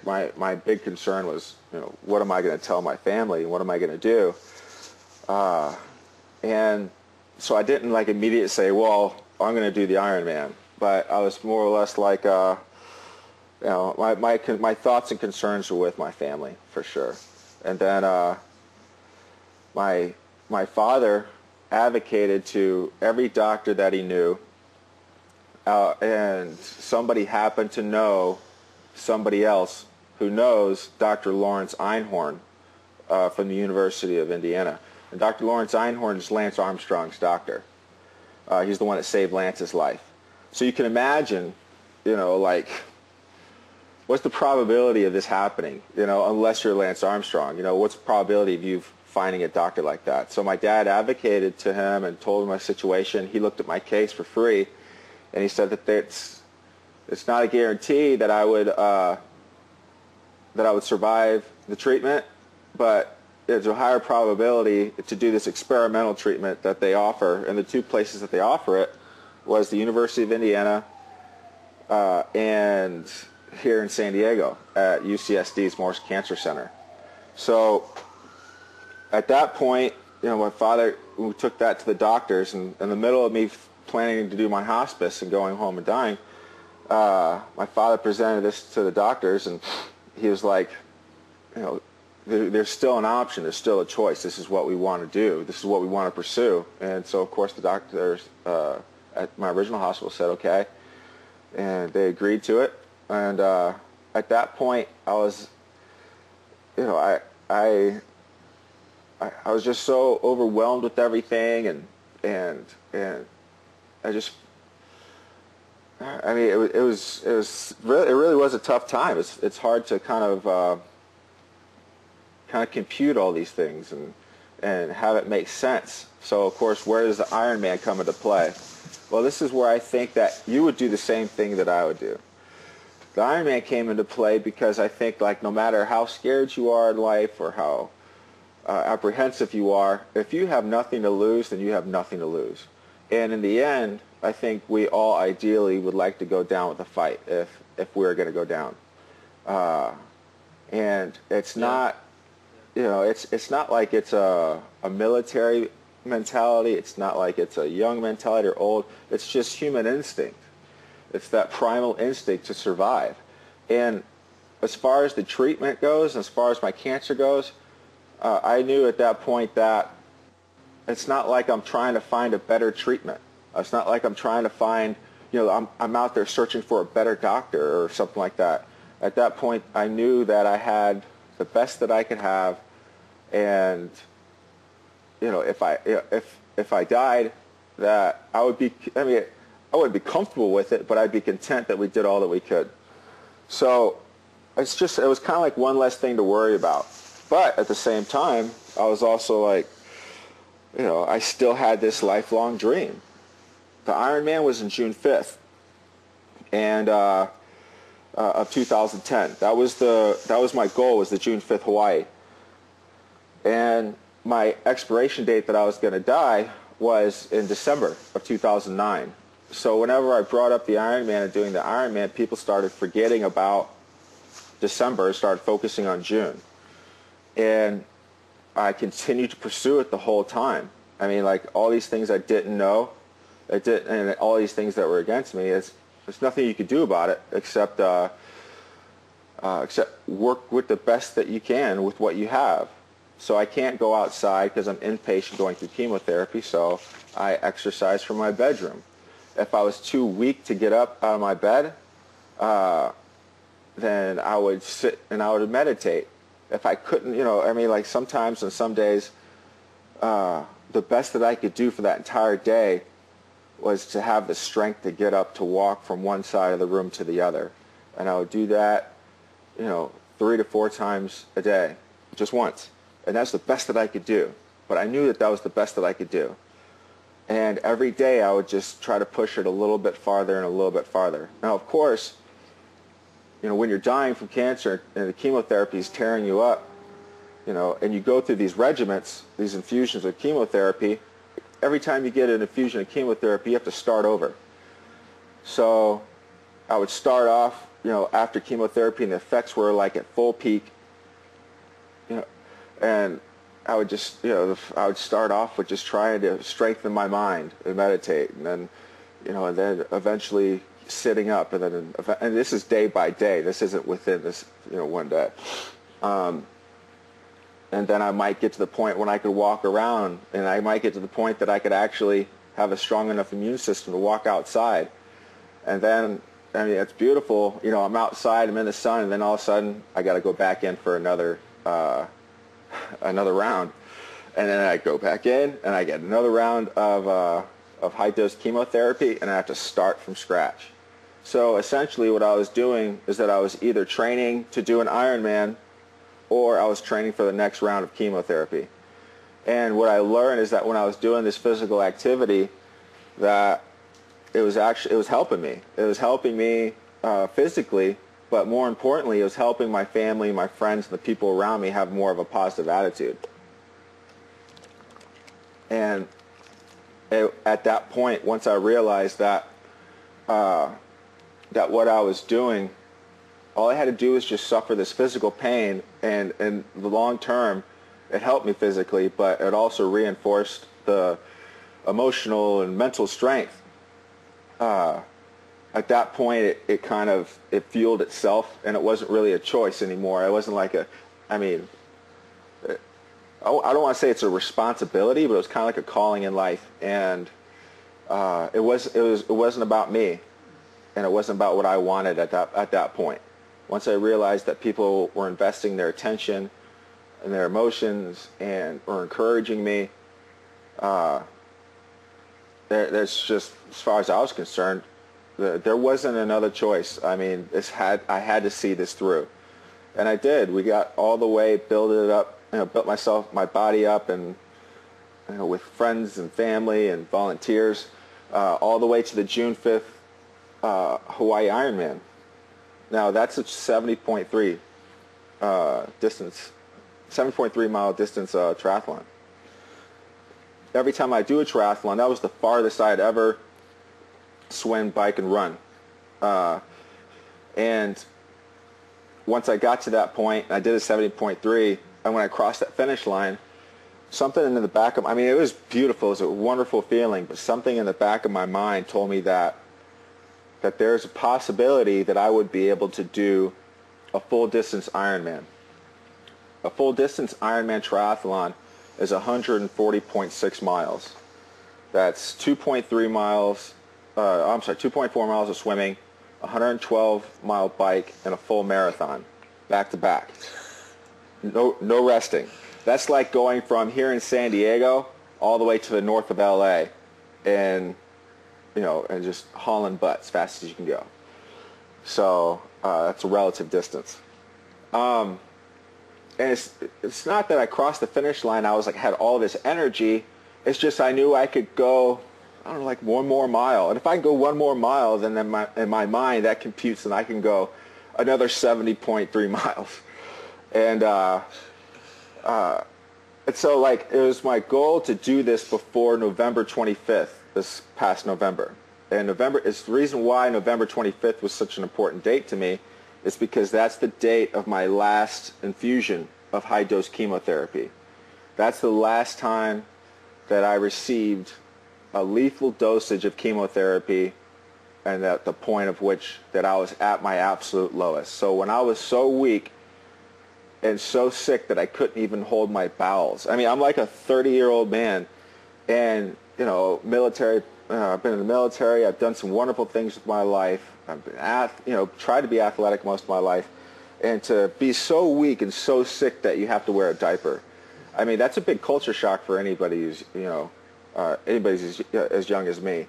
my big concern was, what am I going to tell my family? What am I going to do? And so I didn't like immediately say, well, I'm going to do the Ironman. But I was more or less like, my thoughts and concerns were with my family for sure. And then my father advocated to every doctor that he knew, and somebody happened to know somebody else who knows Dr. Lawrence Einhorn from the University of Indiana. And Dr. Lawrence Einhorn is Lance Armstrong's doctor. He's the one that saved Lance's life. So you can imagine, like, what's the probability of this happening, unless you're Lance Armstrong? What's the probability of you finding a doctor like that? So my dad advocated to him and told him my situation. He looked at my case for free, and he said that it's not a guarantee that I would survive the treatment, but there's a higher probability to do this experimental treatment that they offer. And the two places that they offer it was the University of Indiana and here in San Diego at UCSD's Morse Cancer Center. So at that point, my father, we took that to the doctors, and in the middle of me planning to do my hospice and going home and dying, my father presented this to the doctors, and he was like, there's still an option, there's still a choice. This is what we want to do. This is what we want to pursue. And so, of course, the doctors at my original hospital said okay, and they agreed to it. And at that point, I was, I was just so overwhelmed with everything, and I just, I mean, it really was a tough time. It's hard to kind of compute all these things and have it make sense. So of course, where does the Ironman come into play? Well, this is where I think that you would do the same thing that I would do. The Ironman came into play because I think, like, no matter how scared you are in life or how apprehensive you are, if you have nothing to lose, then you have nothing to lose. And in the end, I think we all ideally would like to go down with a fight if we're going to go down. And it's not, it's not like it's a military mentality. It's not like it's a young mentality or old. It's just human instinct. It's that primal instinct to survive. And as far as the treatment goes, as far as my cancer goes, I knew at that point that it's not like I'm trying to find a better treatment. It's not like I'm trying to find, I'm out there searching for a better doctor or something like that. At that point, I knew that I had the best that I could have, and if I died, that I would be, I wouldn't be comfortable with it, but I'd be content that we did all that we could. So it was kind of like one less thing to worry about. But at the same time, I was also like, I still had this lifelong dream. The Ironman was in June 5th and of 2010. That was my goal, was the June 5th Hawaii. And my expiration date that I was going to die was in December of 2009. So whenever I brought up the Ironman and doing the Ironman, people started forgetting about December, started focusing on June. And I continued to pursue it the whole time. I mean, like, all these things I didn't know, and all these things that were against me, there's nothing you could do about it except work with the best that you can with what you have. So I can't go outside because I'm inpatient going through chemotherapy, so I exercise from my bedroom. If I was too weak to get up out of my bed, then I would sit and I would meditate. If I couldn't, like sometimes on some days, the best that I could do for that entire day was to have the strength to get up to walk from one side of the room to the other. And I would do that, 3 to 4 times a day, just once. And that's the best that I could do. But I knew that that was the best that I could do. And every day I would just try to push it a little bit farther and a little bit farther. Now, of course, when you're dying from cancer and the chemotherapy is tearing you up, and you go through these regimens, these infusions of chemotherapy, every time you get an infusion of chemotherapy, you have to start over. So I would start off, after chemotherapy, and the effects were like at full peak, and I would just, I would start off with just trying to strengthen my mind and meditate, and then, and then eventually sitting up, and this is day by day. This isn't within this, one day. And then I might get to the point when I could walk around, and I might get to the point that I could actually have a strong enough immune system to walk outside. And then, I mean, it's beautiful. I'm outside, I'm in the sun, and then all of a sudden I got to go back in for another round. And then I go back in, and I get another round of high-dose chemotherapy, and I have to start from scratch. So essentially what I was doing is that I was either training to do an Ironman, or I was training for the next round of chemotherapy. And what I learned is that when I was doing this physical activity, that it was helping me. It was helping me physically, but more importantly, it was helping my family, my friends, and the people around me have more of a positive attitude. And at that point, once I realized that that what I was doing, all I had to do was just suffer this physical pain, and in the long term, it helped me physically, but it also reinforced the emotional and mental strength. At that point, it fueled itself, and it wasn't really a choice anymore. It wasn't like I don't want to say it's a responsibility, but it was kind of like a calling in life, and it wasn't about me, and it wasn't about what I wanted at that point. Once I realized that people were investing their attention and their emotions and were encouraging me, that's just, as far as I was concerned, there wasn't another choice. I mean, I had to see this through, and I did. We got all the way, built it up, built my body up, and with friends and family and volunteers, all the way to the June 5th Hawaii Ironman. Now that's a 70.3 distance, 7.3 mile distance triathlon. Every time I do a triathlon, that was the farthest I'd ever swim, bike, and run. And once I got to that point, I did a 70.3, and when I crossed that finish line, something in the back of, it was beautiful, it was a wonderful feeling, but something in the back of my mind told me that there's a possibility that I would be able to do a full distance Ironman. A full distance Ironman triathlon is 140.6 miles. That's 2.3 miles, 2.4 miles of swimming, 112-mile bike, and a full marathon, back to back. No resting. That's like going from here in San Diego all the way to the north of LA, and just hauling butt as fast as you can go. So that's a relative distance. And it's not that I crossed the finish line, I was had all this energy. It's just I knew I could go, one more mile. And if I can go one more mile, then in my mind that computes, and I can go another 70.3 miles. And so it was my goal to do this before November 25th, this past November. And November is the reason why November 25th was such an important date to me, is because that's the date of my last infusion of high-dose chemotherapy. That's the last time that I received a lethal dosage of chemotherapy, and at the point of which that I was at my absolute lowest. So when I was so weak and so sick that I couldn't even hold my bowels. I'm like a 30-year-old man, and military. I've been in the military. I've done some wonderful things with my life. I've been tried to be athletic most of my life, and to be so weak and so sick that you have to wear a diaper. That's a big culture shock for anybody who's anybody's as young as me.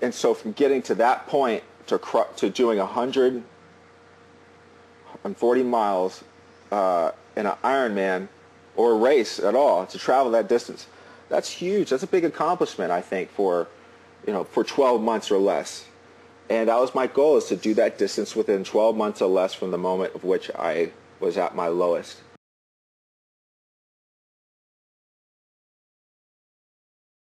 And so from getting to that point to doing 140 miles in an Ironman or a race at all, to travel that distance, that's huge. That's a big accomplishment, I think, for 12 months or less. And that was my goal, is to do that distance within 12 months or less from the moment of which I was at my lowest.